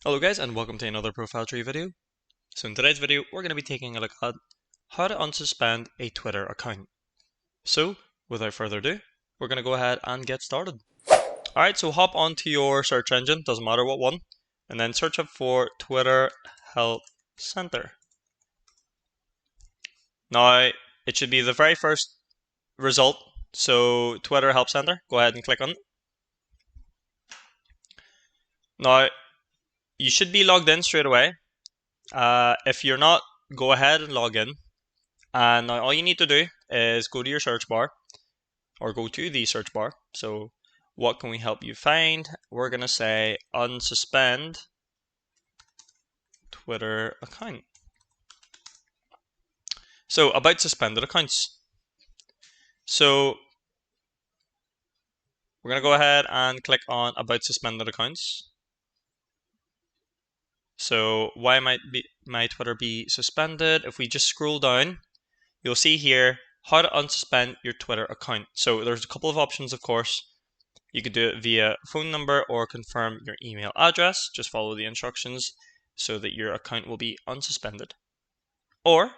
Hello guys, and welcome to another profile tree video. So in today's video we're going to be taking a look at how to unsuspend a Twitter account. So without further ado, we're going to go ahead and get started. Alright, so hop onto your search engine, doesn't matter what one, and then search up for Twitter Help Center. Now it should be the very first result, so Twitter Help Center, go ahead and click on it. Now you should be logged in straight away. If you're not, go ahead and log in. And now all you need to do is go to your search bar, or go to the search bar. So what can we help you find? We're going to say unsuspend Twitter account. So about suspended accounts. So we're going to go ahead and click on about suspended accounts. So why might my Twitter be suspended? If we just scroll down, you'll see here how to unsuspend your Twitter account. So there's a couple of options, of course. You could do it via phone number or confirm your email address. Just follow the instructions so that your account will be unsuspended. Or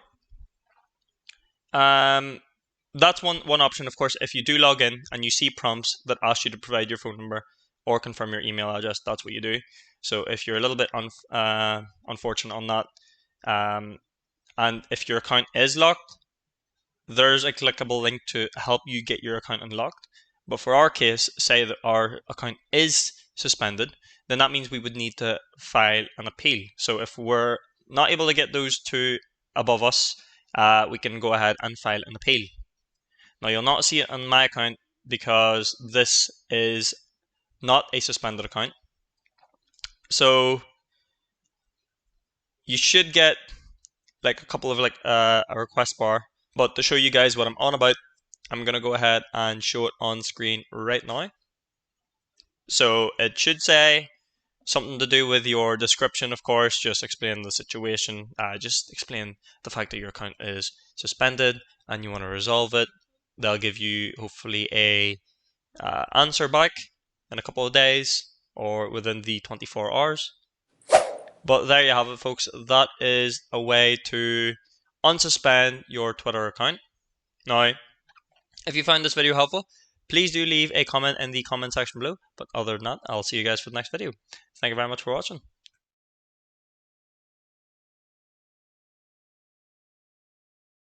that's one option, of course. If you do log in and you see prompts that ask you to provide your phone number or confirm your email address, that's what you do. So if you're a little bit unfortunate on that, and if your account is locked, there's a clickable link to help you get your account unlocked. But for our case, say that our account is suspended, then that means we would need to file an appeal. So if we're not able to get those two above us, we can go ahead and file an appeal. Now you'll not see it on my account because this is not a suspended account. So you should get like a couple of a request bar, but to show you guys what I'm on about, I'm going to go ahead and show it on screen right now. So it should say something to do with your description, of course, just explain the situation, just explain the fact that your account is suspended and you want to resolve it. They'll give you hopefully a answer back in a couple of days or within the 24 hours. But there you have it, folks. That is a way to unsuspend your Twitter account. Now, if you found this video helpful, please do leave a comment in the comment section below. But other than that, I'll see you guys for the next video. Thank you very much for watching.